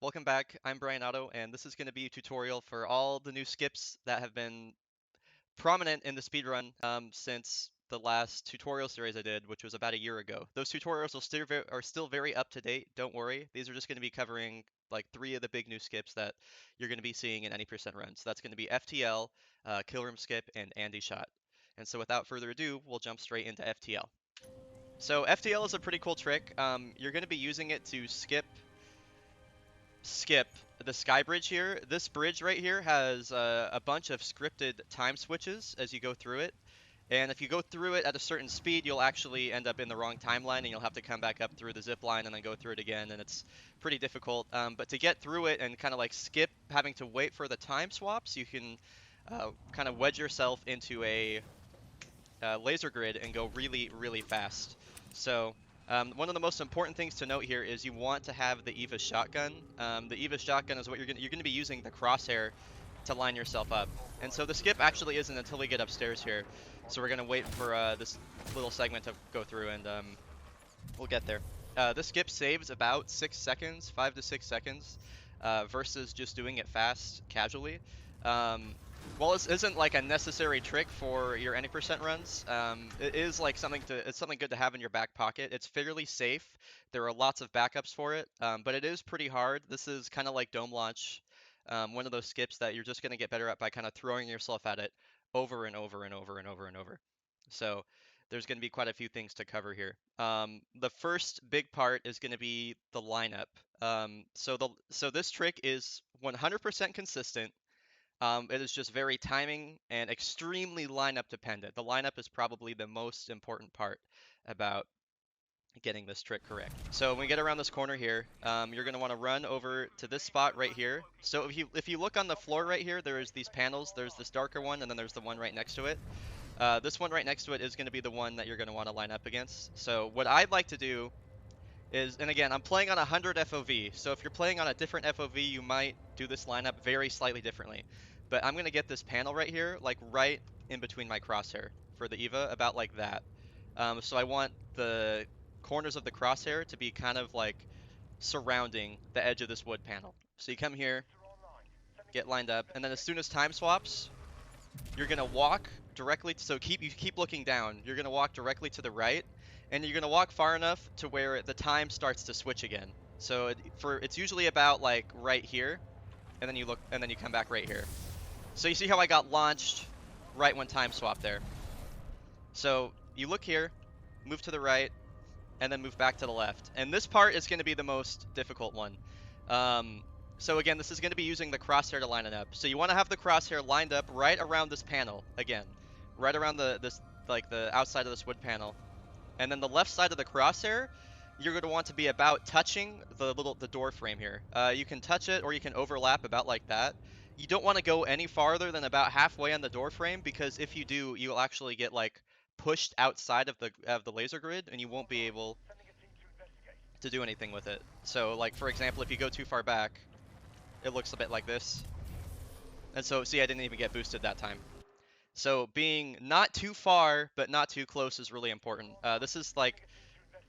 Welcome back. I'm bryonato, and this is going to be a tutorial for all the new skips that have been prominent in the speedrun since the last tutorial series I did, which was about a year ago. Those tutorials are still very up to date. Don't worry. These are just going to be covering like 3 of the big new skips that you're going to be seeing in any percent run. So that's going to be FTL, Kill Room Skip, and AndyShot. And so without further ado, we'll jump straight into FTL. So FTL is a pretty cool trick. You're going to be using it to skip the sky bridge here. This bridge right here has a bunch of scripted time switches as you go through it. And if you go through it at a certain speed, you'll actually end up in the wrong timeline and you'll have to come back up through the zip line and then go through it again. And it's pretty difficult. But to get through it and kind of like skip having to wait for the time swaps, you can kind of wedge yourself into a laser grid and go really, really fast. So one of the most important things to note here is you want to have the EVA shotgun. The EVA shotgun is what you're going to be using the crosshair to line yourself up. And so the skip actually isn't until we get upstairs here. So we're going to wait for this little segment to go through and we'll get there. This skip saves about 6 seconds, 5 to 6 seconds, versus just doing it fast, casually. While this isn't like a necessary trick for your any percent runs, it is like it's something good to have in your back pocket. It's fairly safe. There are lots of backups for it, but it is pretty hard. This is kind of like dome launch, one of those skips that you're just going to get better at by kind of throwing yourself at it over and over and over and over and over. So there's going to be quite a few things to cover here. The first big part is going to be the lineup. So this trick is 100% consistent. It is just very timing and extremely lineup dependent. The lineup is probably the most important part about getting this trick correct. So when we get around this corner here, you're going to want to run over to this spot right here. So if you look on the floor right here, there's these panels. There's this darker one, and then there's the one right next to it. This one right next to it is going to be the one that you're going to want to line up against. So what I'd like to do is, and again, I'm playing on 100 FOV, so if you're playing on a different FOV, you might do this lineup very slightly differently. But I'm going to get this panel right here, like right in between my crosshair for the EVA, about like that. So I want the corners of the crosshair to be kind of like surrounding the edge of this wood panel. So you come here, get lined up, and then as soon as time swaps, you're going to walk directly, so you keep looking down. You're going to walk directly to the right, and you're going to walk far enough to where the time starts to switch again. So it's usually about like right here, and then you look, and then you come back right here. So you see how I got launched right when time swapped there. So you look here, move to the right, and then move back to the left. And this part is going to be the most difficult one. So again, this is going to be using the crosshair to line it up. So you want to have the crosshair lined up right around this panel again, right around the outside of this wood panel, and then the left side of the crosshair, you're going to want to be about touching the door frame here. You can touch it or you can overlap about like that. You don't want to go any farther than about halfway on the door frame, because if you do, you'll actually get like pushed outside of the laser grid and you won't be able to do anything with it. So like for example, if you go too far back, it looks a bit like this. And so see, I didn't even get boosted that time. So being not too far but not too close is really important. This is like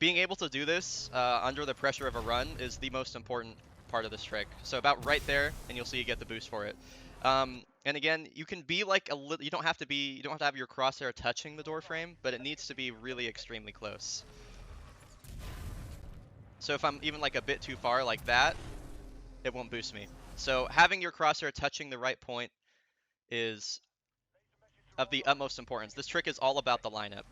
being able to do this under the pressure of a run is the most important part of this trick. So about right there, and you'll see you get the boost for it. And again, you can be like a little. You don't have to have your crosshair touching the door frame, but it needs to be really extremely close. So if I'm even like a bit too far like that, it won't boost me. So having your crosshair touching the right point is of the utmost importance. This trick is all about the lineup.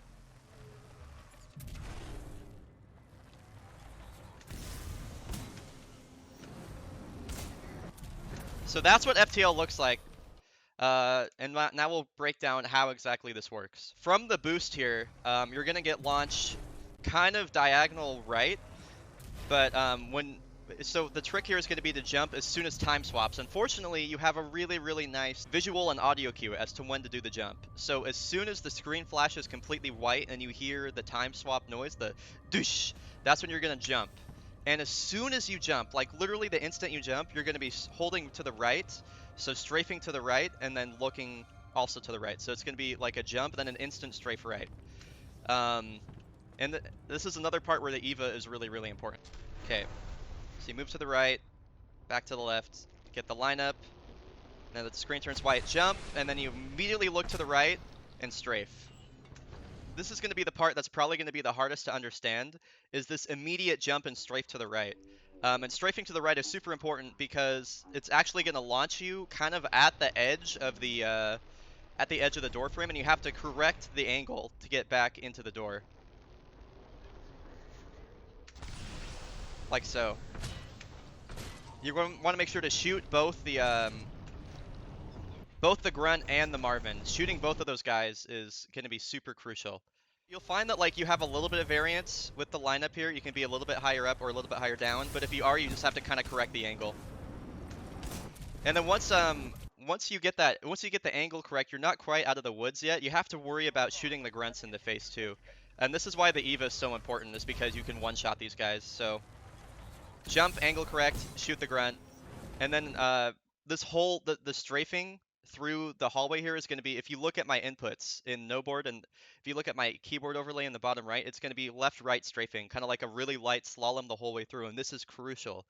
So that's what FTL looks like. And now we'll break down how exactly this works. From the boost here, you're going to get launched kind of diagonal right, but so the trick here is going to be to jump as soon as time swaps. Unfortunately, you have a really, really nice visual and audio cue as to when to do the jump. So as soon as the screen flashes completely white and you hear the time swap noise, the doosh, that's when you're going to jump. And as soon as you jump, like literally the instant you jump, you're going to be holding to the right, so strafing to the right, and then looking also to the right. So it's going to be like a jump, then an instant strafe right. This is another part where the EVA is really, really important. Okay, so you move to the right, back to the left, get the lineup, then the screen turns white, jump, and then you immediately look to the right and strafe. This is going to be the part that's probably going to be the hardest to understand, is this immediate jump and strafe to the right. And strafing to the right is super important because it's actually going to launch you kind of at the edge of the door frame, and you have to correct the angle to get back into the door. Like so. You're going to want to make sure to shoot both the grunt and the Marvin. Shooting both of those guys is going to be super crucial. You'll find that like you have a little bit of variance with the lineup here. You can be a little bit higher up or a little bit higher down, but if you are, you just have to kind of correct the angle. And then once you get the angle correct, you're not quite out of the woods yet. You have to worry about shooting the grunts in the face too. And this is why the EVA is so important, is because you can one-shot these guys. So jump, angle correct, shoot the grunt, and then this whole the strafing through the hallway here is going to be, if you look at my inputs in no board and if you look at my keyboard overlay in the bottom right, it's going to be left-right strafing, kind of like a really light slalom the whole way through, and this is crucial.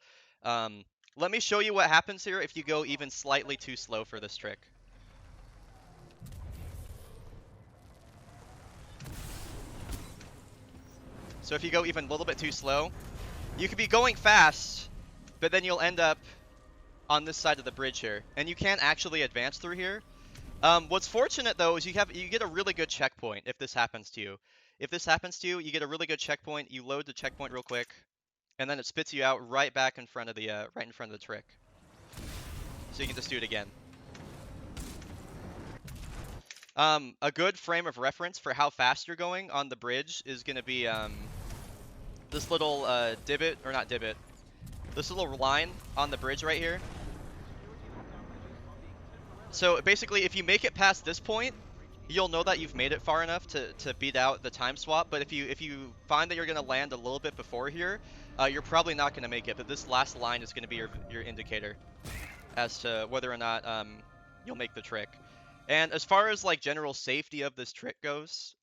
Let me show you what happens here if you go even slightly too slow for this trick. So if you go even a little bit too slow, you could be going fast, but then you'll end up on this side of the bridge here, and you can't actually advance through here. What's fortunate though is you get a really good checkpoint if this happens to you. If this happens to you, you get a really good checkpoint. You load the checkpoint real quick, and then it spits you out right back in front of the trick. So you can just do it again. A good frame of reference for how fast you're going on the bridge is going to be this little divot, or not divot, this little line on the bridge right here. So basically, if you make it past this point, you'll know that you've made it far enough to beat out the time swap. But if you find that you're going to land a little bit before here, you're probably not going to make it. But this last line is going to be your indicator as to whether or not you'll make the trick. And as far as like general safety of this trick goes,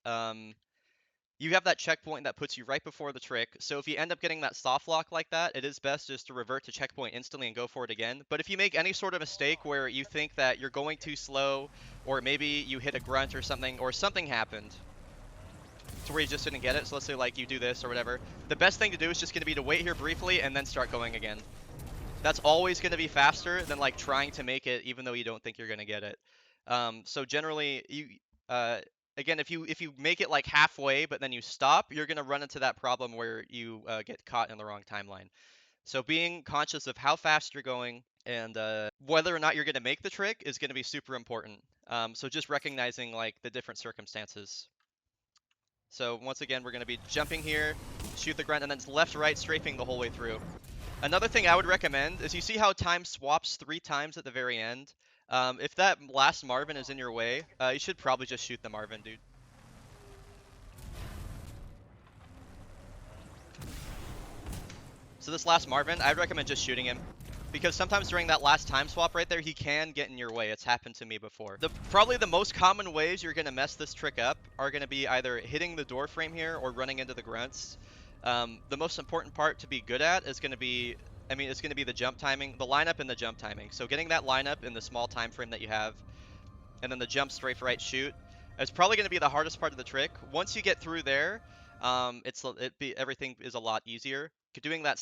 you have that checkpoint that puts you right before the trick. So if you end up getting that soft lock like that, it is best just to revert to checkpoint instantly and go for it again. But if you make any sort of mistake where you think that you're going too slow, or maybe you hit a grunt or something happened to where you just didn't get it, so let's say like you do this or whatever, the best thing to do is just going to be to wait here briefly and then start going again. That's always going to be faster than like trying to make it even though you don't think you're going to get it. So generally, again, if you make it like halfway but then you stop, you're going to run into that problem where you get caught in the wrong timeline. So being conscious of how fast you're going and whether or not you're going to make the trick is going to be super important. So just recognizing like the different circumstances. So once again, we're going to be jumping here, shoot the grunt, and then it's left-right strafing the whole way through. Another thing I would recommend is, you see how time swaps 3 times at the very end? If that last Marvin is in your way, you should probably just shoot the Marvin, dude. So this last Marvin, I'd recommend just shooting him, because sometimes during that last time swap right there, he can get in your way. It's happened to me before. Probably the most common ways you're going to mess this trick up are going to be either hitting the door frame here or running into the grunts. The most important part to be good at is going to be, it's going to be the jump timing, the lineup and the jump timing. So getting that lineup in the small time frame that you have, and then the jump, strafe, right, shoot, is probably going to be the hardest part of the trick. Once you get through there, everything is a lot easier. Doing that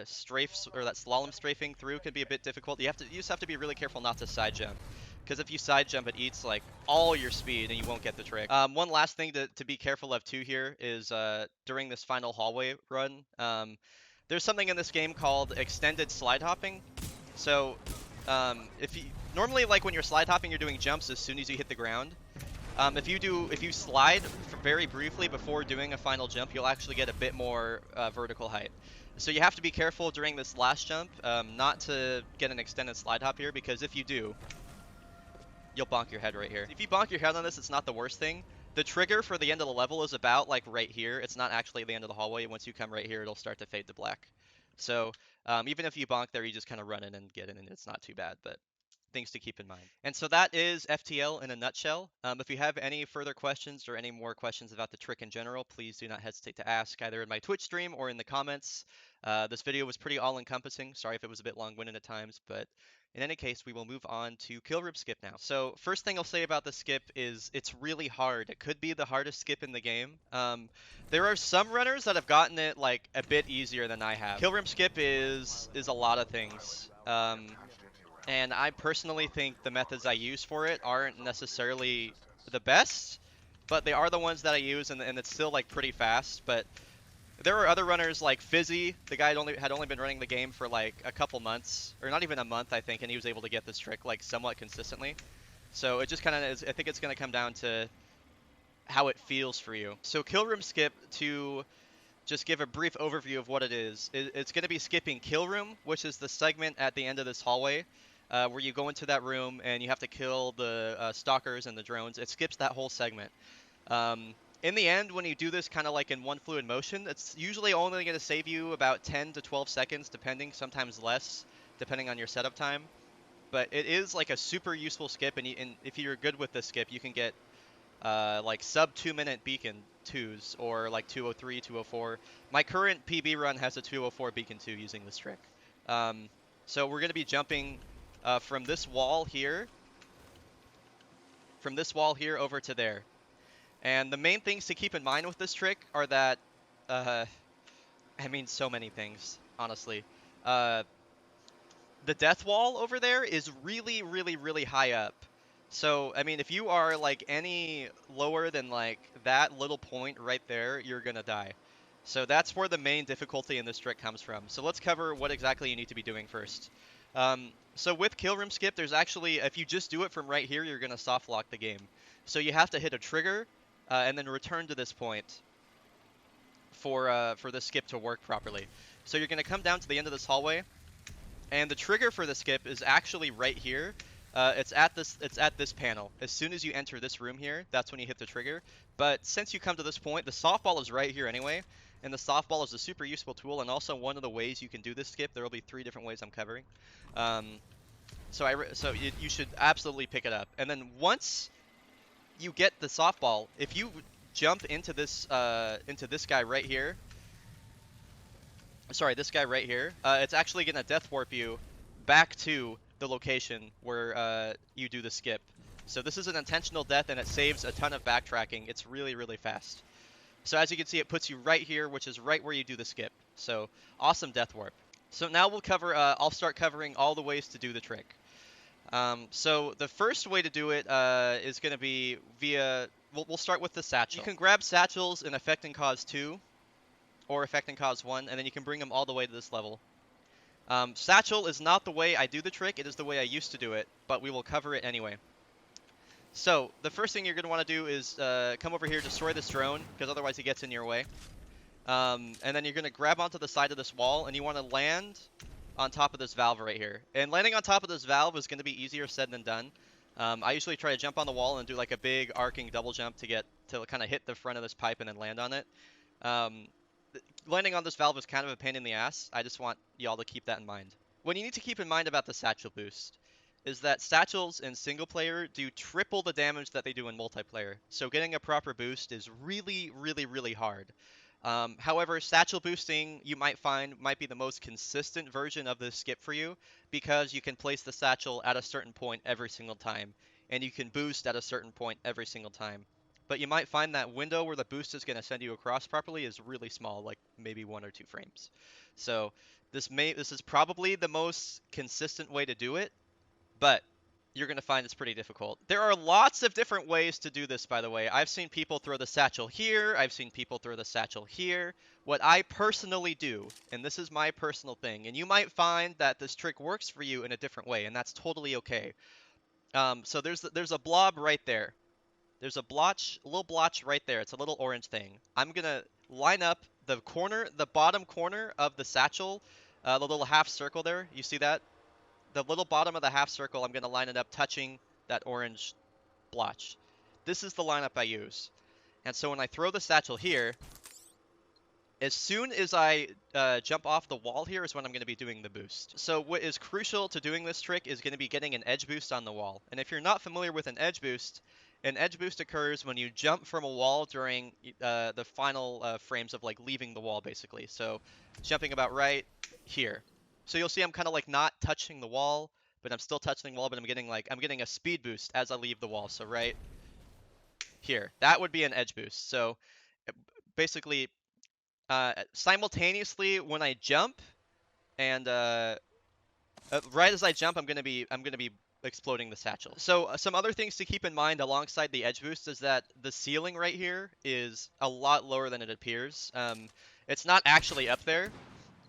strafe or that slalom strafing through can be a bit difficult. You just have to be really careful not to side jump, because if you side jump, it eats like all your speed and you won't get the trick. One last thing to be careful of too here is during this final hallway run, there's something in this game called extended slide hopping. So if you normally, like when you're slide hopping, you're doing jumps as soon as you hit the ground. If you slide very briefly before doing a final jump, you'll actually get a bit more vertical height. So you have to be careful during this last jump not to get an extended slide hop here, because if you do, you'll bonk your head right here. If you bonk your head on this, it's not the worst thing. The trigger for the end of the level is about like right here. It's not actually the end of the hallway. Once you come right here, it'll start to fade to black. So even if you bonk there, you just kind of run in and get in, and it's not too bad. But things to keep in mind. And so that is FTL in a nutshell. If you have any further questions or any more questions about the trick in general, please do not hesitate to ask, either in my Twitch stream or in the comments. This video was pretty all-encompassing. Sorry if it was a bit long-winded at times, but in any case, we will move on to kill room skip now. So first thing I'll say about the skip is it's really hard. It could be the hardest skip in the game. There are some runners that have gotten it like a bit easier than I have. Kill room skip is a lot of things. And I personally think the methods I use for it aren't necessarily the best, but they are the ones that I use, and it's still like pretty fast. But there are other runners like Fizzy. The guy had only been running the game for like a couple months, or not even a month, I think, and he was able to get this trick like somewhat consistently. So it just kind of is. I think it's going to come down to how it feels for you. So kill room skip, to just give a brief overview of what it is. It's going to be skipping kill room, which is the segment at the end of this hallway. Where you go into that room and you have to kill the stalkers and the drones. It skips that whole segment. In the end, when you do this kind of like in one fluid motion, it's usually only going to save you about 10 to 12 seconds, depending, sometimes less, depending on your setup time. But it is like a super useful skip, and if you're good with this skip, you can get like sub 2-minute beacon 2s, or like 203, 204. My current PB run has a 204 beacon 2 using this trick. So we're going to be jumping from this wall here over to there. And the main things to keep in mind with this trick are that, I mean, so many things, honestly. The death wall over there is really, really, really high up. So, I mean, if you are like any lower than like that little point right there, you're gonna die. So that's where the main difficulty in this trick comes from. So let's cover what exactly you need to be doing first. So with kill room skip, there's actually, if you just do it from right here, you're gonna soft lock the game. So you have to hit a trigger, and then return to this point for this skip to work properly. So you're gonna come down to the end of this hallway, and the trigger for the skip is actually right here. It's at this panel. As soon as you enter this room here, that's when you hit the trigger. But since you come to this point, the softball is right here anyway, and the softball is a super useful tool, and also one of the ways you can do this skip. There will be 3 different ways I'm covering. So you should absolutely pick it up. And then once you get the softball, if you jump into this guy right here, this guy right here, it's actually gonna death warp you back to the location where you do the skip. So this is an intentional death, and it saves a ton of backtracking. It's really, really fast. So as you can see, it puts you right here, which is right where you do the skip. So awesome death warp. So now we'll cover. I'll start covering all the ways to do the trick. So the first way to do it is going to be via. We'll start with the satchel. You can grab satchels in Effect and Cause 2 or Effect and Cause 1, and then you can bring them all the way to this level. Satchel is not the way I do the trick, it is the way I used to do it, but we will cover it anyway. So, the first thing you're going to want to do is come over here, destroy this drone, because otherwise he gets in your way. And then you're going to grab onto the side of this wall, and you want to land on top of this valve right here. And landing on top of this valve is going to be easier said than done. I usually try to jump on the wall and do like a big arcing double jump to kind of hit the front of this pipe and then land on it. Landing on this valve is kind of a pain in the ass. I just want y'all to keep that in mind. What you need to keep in mind about the satchel boost is that satchels in single player do triple the damage that they do in multiplayer. So getting a proper boost is really, really, really hard. However, satchel boosting, you might find, might be the most consistent version of this skip for you, because you can place the satchel at a certain point every single time, and you can boost at a certain point every single time. But you might find that window where the boost is going to send you across properly is really small, like maybe 1 or 2 frames. So this is probably the most consistent way to do it, but you're going to find it's pretty difficult. There are lots of different ways to do this, by the way. I've seen people throw the satchel here. I've seen people throw the satchel here. What I personally do, and this is my personal thing, and you might find that this trick works for you in a different way, and that's totally okay. So there's a blob right there. There's a little blotch right there. It's a little orange thing. I'm going to line up the bottom corner of the satchel, the little half circle there. You see that? The little bottom of the half circle, I'm going to line it up touching that orange blotch. This is the lineup I use. And so when I throw the satchel here, as soon as I jump off the wall here is when I'm going to be doing the boost. So what is crucial to doing this trick is going to be getting an edge boost on the wall. And if you're not familiar with an edge boost An edge boost occurs when you jump from a wall during the final frames of like leaving the wall, basically. So jumping about right here. So you'll see I'm kind of like not touching the wall, but I'm still touching the wall, but I'm getting a speed boost as I leave the wall. So right here, that would be an edge boost. So basically, simultaneously when I jump and right as I jump, I'm gonna be exploding the satchel. So some other things to keep in mind alongside the edge boost is that the ceiling right here is a lot lower than it appears. It's not actually up there.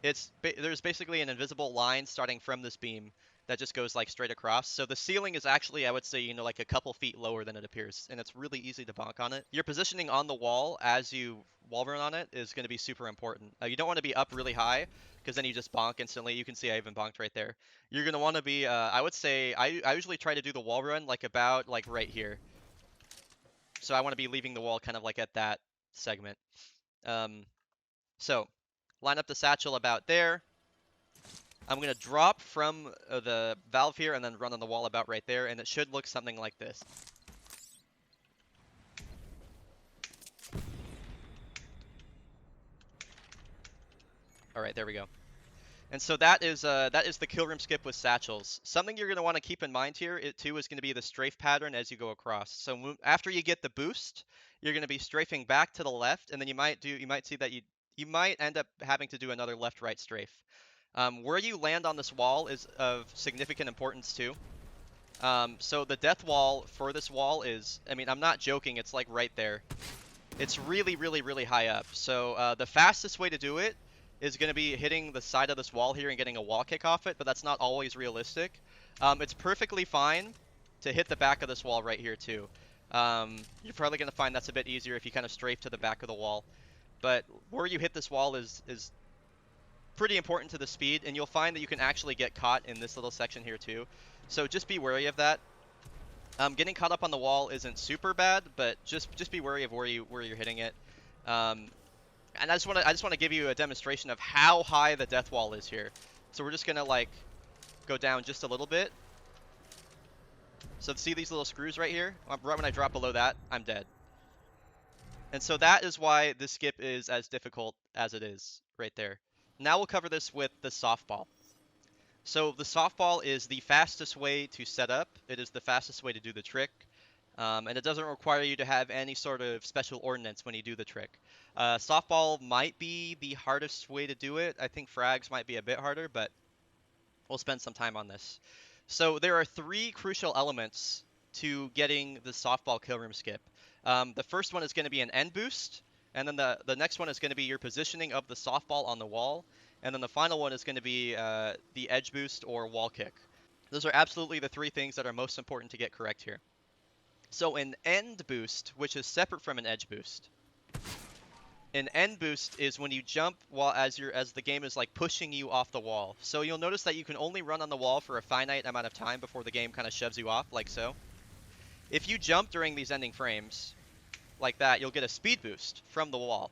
There's basically an invisible line starting from this beam that just goes like straight across. So the ceiling is actually, I would say, like a couple feet lower than it appears, and it's really easy to bonk on it. Your positioning on the wall as you wall run on it is going to be super important. You don't want to be up really high because then you just bonk instantly. You can see I even bonked right there. You're going to want to be, I would say, I usually try to do the wall run like about like right here. So I want to be leaving the wall kind of like at that segment. Um, so line up the satchel about there. I'm going to drop from the valve here and then run on the wall about right there, and it should look something like this. All right, there we go. And so that is the kill room skip with satchels. Something you're going to want to keep in mind here too is going to be the strafe pattern as you go across. So after you get the boost, you're going to be strafing back to the left, and then you might see that you might end up having to do another left-right strafe. Where you land on this wall is of significant importance too. So the death wall for this wall is, I mean, I'm not joking, it's like right there. It's really, really, really high up. So the fastest way to do it is going to be hitting the side of this wall here and getting a wall kick off it, but that's not always realistic. It's perfectly fine to hit the back of this wall right here too. You're probably going to find that's a bit easier if you kind of strafe to the back of the wall. But where you hit this wall is pretty important to the speed, and you'll find that you can actually get caught in this little section here too. So just be wary of that. Getting caught up on the wall isn't super bad, but just be wary of where you're hitting it. And I just want to give you a demonstration of how high the death wall is here. So we're just gonna like go down just a little bit. So see these little screws right here? Right when I drop below that, I'm dead. And so that is why this skip is as difficult as it is right there. Now we'll cover this with the softball. So the softball is the fastest way to set up. It is the fastest way to do the trick. And it doesn't require you to have any sort of special ordnance when you do the trick. Softball might be the hardest way to do it. I think frags might be a bit harder, but we'll spend some time on this. So there are three crucial elements to getting the softball kill room skip. The first one is going to be an end boost, and then the next one is going to be your positioning of the softball on the wall, and then the final one is going to be the edge boost or wall kick. Those are absolutely the three things that are most important to get correct here. So an end boost, which is separate from an edge boost. An end boost is when you jump while as the game is like pushing you off the wall. So you'll notice that you can only run on the wall for a finite amount of time before the game kind of shoves you off, like so. If you jump during these ending frames, like that, you'll get a speed boost from the wall.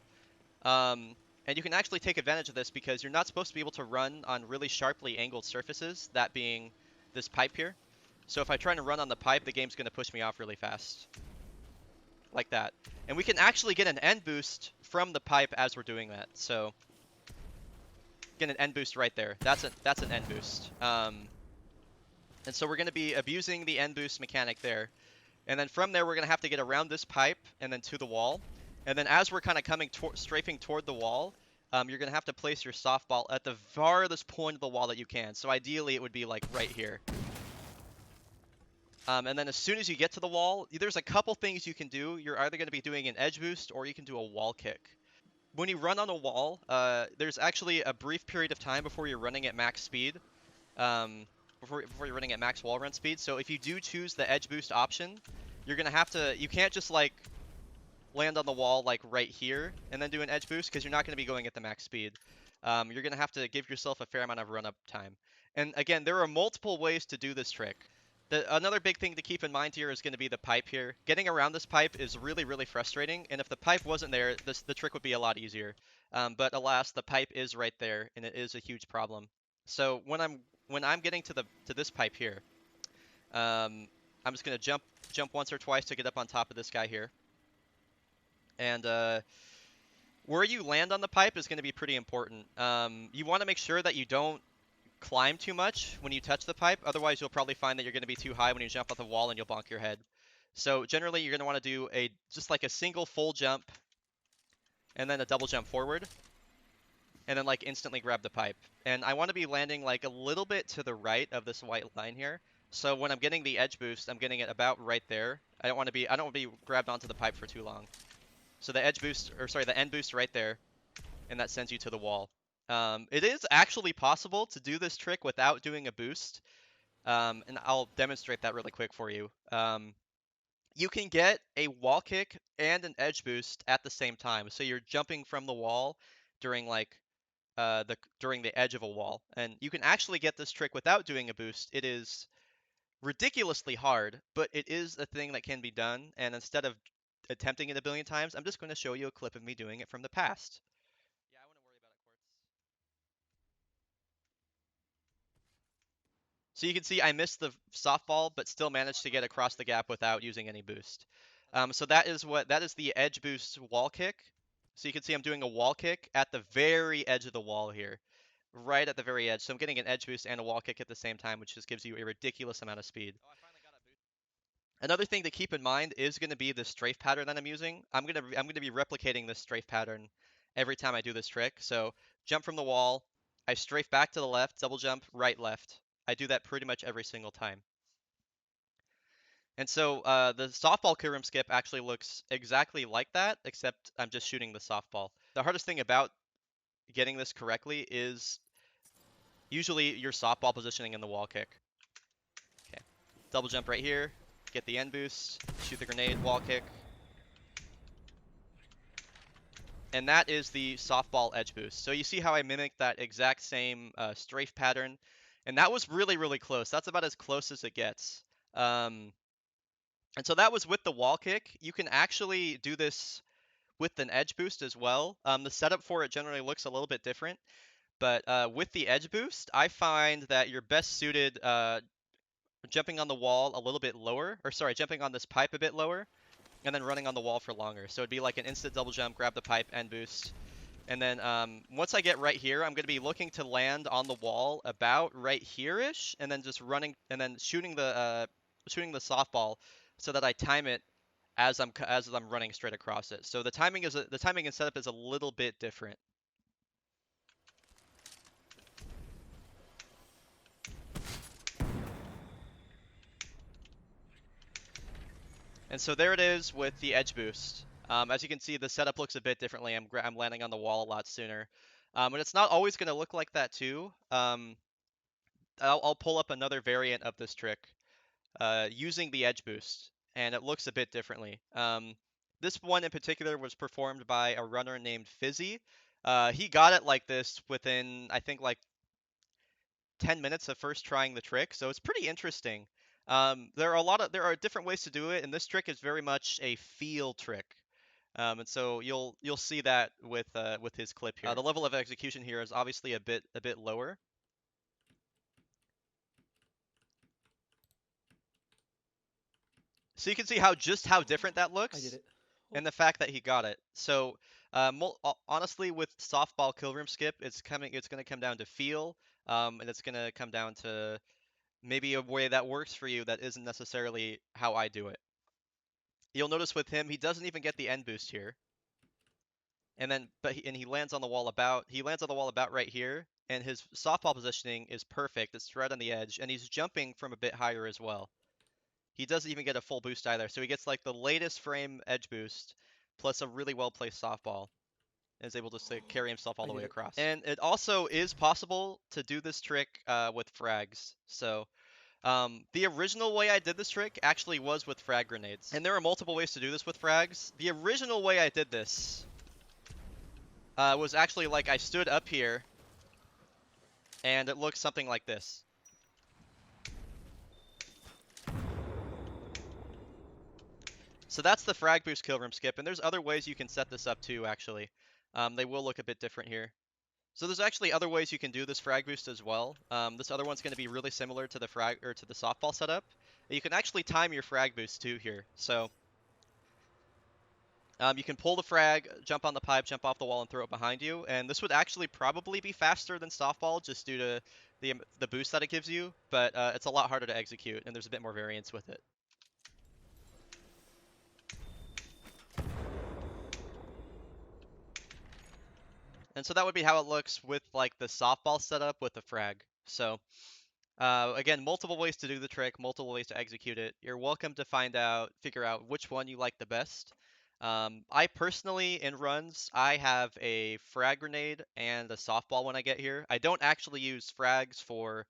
And you can actually take advantage of this because you're not supposed to be able to run on really sharply angled surfaces, that being this pipe here. So if I try to run on the pipe, the game's going to push me off really fast. Like that. And we can actually get an end boost from the pipe as we're doing that. So get an end boost right there. That's an end boost. And so we're going to be abusing the end boost mechanic there. And then from there, we're going to have to get around this pipe and then to the wall. And then as we're kind of coming, strafing toward the wall, you're going to have to place your softball at the farthest point of the wall that you can. So ideally, it would be like right here. And then as soon as you get to the wall, there's a couple things you can do. You're either going to be doing an edge boost or you can do a wall kick. When you run on a wall, there's actually a brief period of time before you're running at max speed. Before you're running at max wall run speed. So if you do choose the edge boost option, you're going to have to, you can't just like land on the wall like right here and then do an edge boost because you're not going to be going at the max speed. You're going to have to give yourself a fair amount of run up time. And again, there are multiple ways to do this trick. Another big thing to keep in mind here is going to be the pipe here. Getting around this pipe is really, really frustrating, and if the pipe wasn't there, the trick would be a lot easier. But alas, the pipe is right there, and it is a huge problem. So when I'm getting to this pipe here, I'm just gonna jump once or twice to get up on top of this guy here. And where you land on the pipe is going to be pretty important. You want to make sure that you don't climb too much when you touch the pipe. Otherwise, you'll probably find that you're going to be too high when you jump off the wall and you'll bonk your head. So generally, you're going to want to do just like a single full jump and then a double jump forward. And then like instantly grab the pipe. And I want to be landing like a little bit to the right of this white line here. So when I'm getting the edge boost, I'm getting it about right there. I don't want to be grabbed onto the pipe for too long. So the edge boost, or sorry, the end boost right there, and that sends you to the wall. It is actually possible to do this trick without doing a boost, and I'll demonstrate that really quick for you. You can get a wall kick and an edge boost at the same time. So you're jumping from the wall during like during the edge of a wall, and you can actually get this trick without doing a boost. It is ridiculously hard, but it is a thing that can be done. And instead of attempting it a billion times, I'm just going to show you a clip of me doing it from the past. Yeah, I wouldn't worry about it, Quartz. So you can see I missed the softball, but still managed to get across the gap without using any boost. So that is the edge boost wall kick. So you can see I'm doing a wall kick at the very edge of the wall here, right at the very edge. So I'm getting an edge boost and a wall kick at the same time, which just gives you a ridiculous amount of speed. Another thing to keep in mind is going to be the strafe pattern that I'm using. I'm going to be replicating this strafe pattern every time I do this trick. So jump from the wall, I strafe back to the left, double jump, right, left. I do that pretty much every single time. And so the softball kill room skip actually looks exactly like that, except I'm just shooting the softball. The hardest thing about getting this correctly is usually your softball positioning in the wall kick. Okay, double jump right here, get the end boost, shoot the grenade, wall kick. And that is the softball edge boost. So you see how I mimicked that exact same strafe pattern, and that was really, really close. That's about as close as it gets. And so that was with the wall kick. You can actually do this with an edge boost as well. The setup for it generally looks a little bit different, but with the edge boost, I find that you're best suited jumping on the wall a little bit lower, or sorry, jumping on this pipe a bit lower, and then running on the wall for longer. So it'd be like an instant double jump, grab the pipe, end boost. And then once I get right here, I'm going to be looking to land on the wall about right here-ish, and then just running and then shooting the softball so that I time it as I'm running straight across it. So the timing and setup is a little bit different. And so there it is with the edge boost. As you can see, the setup looks a bit differently. I'm landing on the wall a lot sooner. But it's not always going to look like that too. I'll pull up another variant of this trick using the edge boost, and it looks a bit differently. This one in particular was performed by a runner named Fizzy. He got it like this within, I think, like 10 minutes of first trying the trick, so it's pretty interesting. There are different ways to do it, and this trick is very much a feel trick. And so you'll see that with his clip here. The level of execution here is obviously a bit lower. So you can see how different that looks. I did it. And the fact that he got it. So honestly, with softball kill room skip, it's going to come down to feel, and it's going to come down to maybe a way that works for you that isn't necessarily how I do it. You'll notice with him, he doesn't even get the end boost here. And then, he lands on the wall about right here, and his softball positioning is perfect. It's right on the edge, and he's jumping from a bit higher as well. He doesn't even get a full boost either, so he gets like the latest frame edge boost, plus a really well placed softball, and is able to carry himself all the way across. And it also is possible to do this trick with frags. So the original way I did this trick actually was with frag grenades. And there are multiple ways to do this with frags. The original way I did this was actually like I stood up here, and it looks something like this. So that's the frag boost kill room skip, and there's other ways you can set this up too, actually. They will look a bit different here. So there's actually other ways you can do this frag boost as well. This other one's going to be really similar to the softball setup. You can actually time your frag boost too here. So you can pull the frag, jump on the pipe, jump off the wall, and throw it behind you. And this would actually probably be faster than softball just due to the boost that it gives you. But it's a lot harder to execute, and there's a bit more variance with it. And so that would be how it looks with like the softball setup with the frag. So again, multiple ways to do the trick, multiple ways to execute it. You're welcome to figure out which one you like the best. I personally, in runs, I have a frag grenade and a softball when I get here. I don't actually use frags for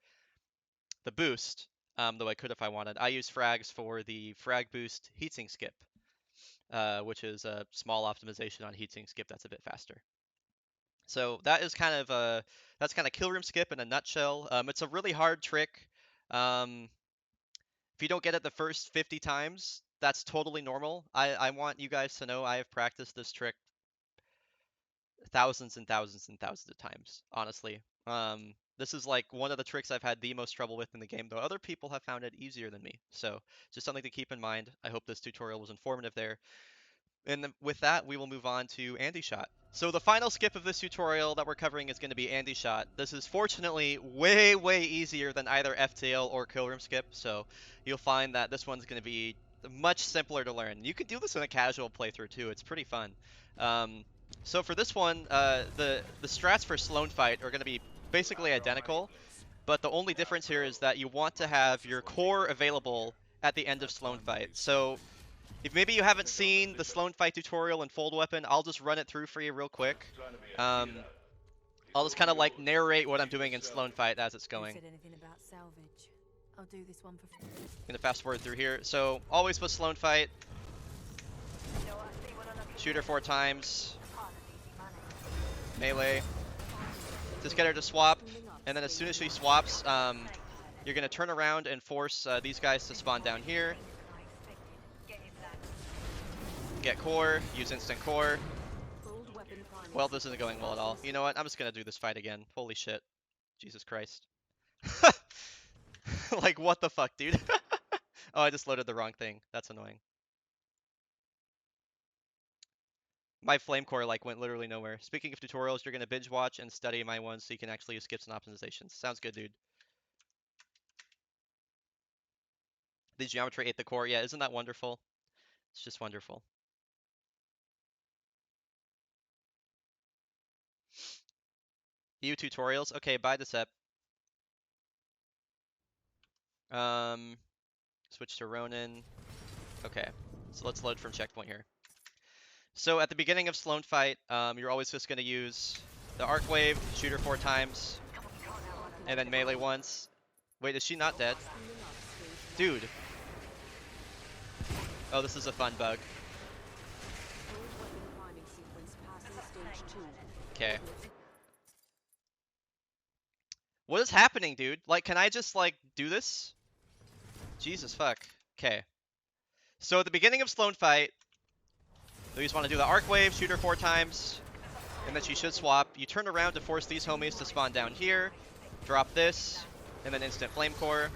the boost, though I could if I wanted. I use frags for the frag boost heatsink skip, which is a small optimization on heatsink skip that's a bit faster. So that is that's kind of kill room skip in a nutshell. It's a really hard trick. If you don't get it the first 50 times, that's totally normal. I want you guys to know I have practiced this trick thousands and thousands and thousands of times, honestly. This is like one of the tricks I've had the most trouble with in the game, though other people have found it easier than me. So just something to keep in mind. I hope this tutorial was informative there. And with that, we will move on to AndyShot. So the final skip of this tutorial that we're covering is going to be AndyShot. This is fortunately way, way easier than either FTL or kill room skip, so you'll find that this one's going to be much simpler to learn. You can do this in a casual playthrough too. It's pretty fun. So for this one, the strats for Sloan Fight are going to be basically identical, but the only difference here is that you want to have your core available at the end of Sloan Fight. So if maybe you haven't seen the Sloan Fight tutorial in Fold Weapon, I'll just run it through for you real quick. I'll just kind of like narrate what I'm doing in Sloan Fight as it's going. I'll do this one for free. I'm gonna fast forward through here. So always with Sloan Fight, shoot her 4 times, melee, just get her to swap, and then as soon as she swaps, you're gonna turn around and force these guys to spawn down here. Get core, use instant core. Well, this isn't going well at all. You know what? I'm just gonna do this fight again. Holy shit. Jesus Christ. Like, what the fuck, dude? Oh, I just loaded the wrong thing. That's annoying. My flame core like went literally nowhere. Speaking of tutorials, you're gonna binge watch and study my ones so you can actually use skips and optimizations. Sounds good, dude. The geometry ate the core. Yeah, isn't that wonderful? It's just wonderful. EU tutorials. Okay, bye Decep. Switch to Ronin. Okay, so let's load from checkpoint here. So at the beginning of Sloan Fight, you're always just going to use the Arc Wave, shoot her 4 times, and then melee once. Wait, is she not dead? Dude. Oh, this is a fun bug. Okay. What is happening, dude? Like, can I just, like, do this? Jesus fuck. Okay. So at the beginning of Sloan Fight, you just want to do the Arc Wave, shoot her 4 times, and then she should swap. You turn around to force these homies to spawn down here, drop this, and then instant Flame Core.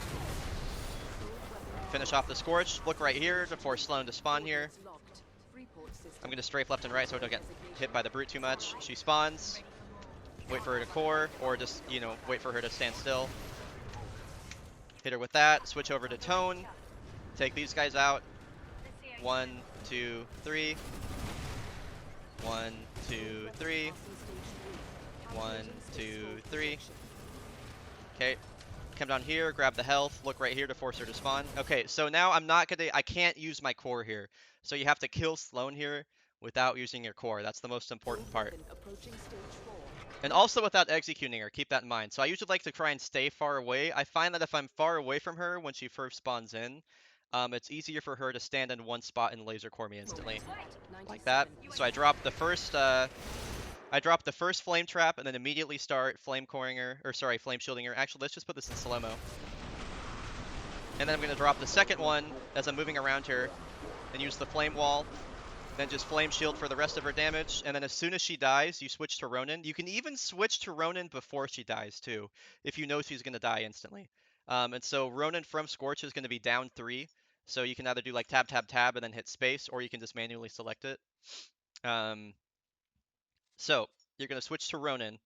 Finish off the Scorch. Look right here to force Sloan to spawn here. I'm going to strafe left and right so I don't get hit by the Brute too much. She spawns. Wait for her to core, or just, you know, wait for her to stand still. Hit her with that. Switch over to Tone. Take these guys out. 1, 2, 3. 1, 2, 3. 1, 2, 3. Okay. Come down here, grab the health, look right here to force her to spawn. Okay, so now I can't use my core here. So you have to kill Sloan here without using your core. That's the most important part. And also without executing her, keep that in mind. So I usually like to try and stay far away. I find that if I'm far away from her when she first spawns in, it's easier for her to stand in one spot and laser core me instantly. Like that. So I drop the first flame trap and then immediately start flame coring her, or sorry, flame shielding her. Actually, let's just put this in slow-mo. And then I'm going to drop the second one as I'm moving around her and use the flame wall. Then just flame shield for the rest of her damage. And then as soon as she dies, you switch to Ronin. You can even switch to Ronin before she dies too, if you know she's going to die instantly. And so Ronin from Scorch is going to be down 3. So you can either do like tab, tab, tab, and then hit space, or you can just manually select it. Um, so you're going to switch to Ronin.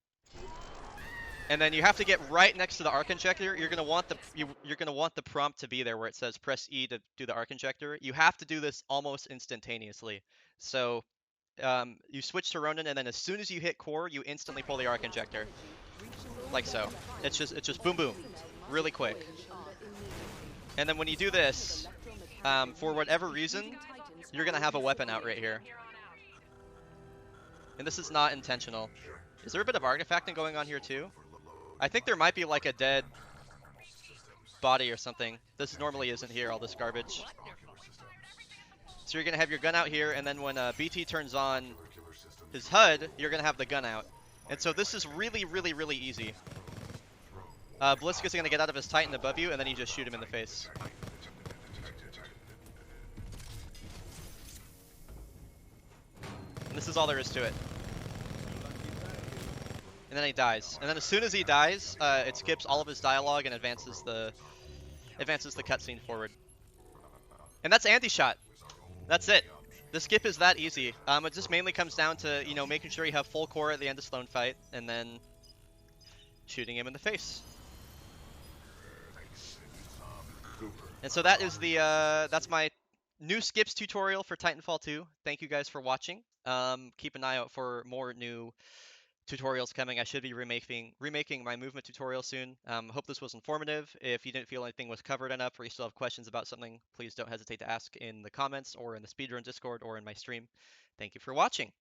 And then you have to get right next to the arc injector. You're gonna want the prompt to be there where it says press E to do the arc injector. You have to do this almost instantaneously. So you switch to Ronin, and then as soon as you hit core, you instantly pull the arc injector, like so. It's just boom boom, really quick. And then when you do this, for whatever reason, you're gonna have a weapon out right here, and this is not intentional. Is there a bit of artifacting going on here too? I think there might be like a dead body or something. This normally isn't here, all this garbage. So you're going to have your gun out here, and then when BT turns on his HUD, you're going to have the gun out. And so this is really, really, really easy. Blisk is going to get out of his Titan above you, and then you just shoot him in the face. And this is all there is to it. And then he dies. And then as soon as he dies, it skips all of his dialogue and advances the cutscene forward. And that's AndyShot. That's it. The skip is that easy. It just mainly comes down to, you know, making sure you have full core at the end of Sloan fight, and then shooting him in the face. And so that is the that's my new skips tutorial for Titanfall 2. Thank you guys for watching. Keep an eye out for more new tutorials coming. I should be remaking my movement tutorial soon. Hope this was informative. If you didn't feel anything was covered enough, or you still have questions about something, please don't hesitate to ask in the comments or in the speedrun Discord or in my stream. Thank you for watching.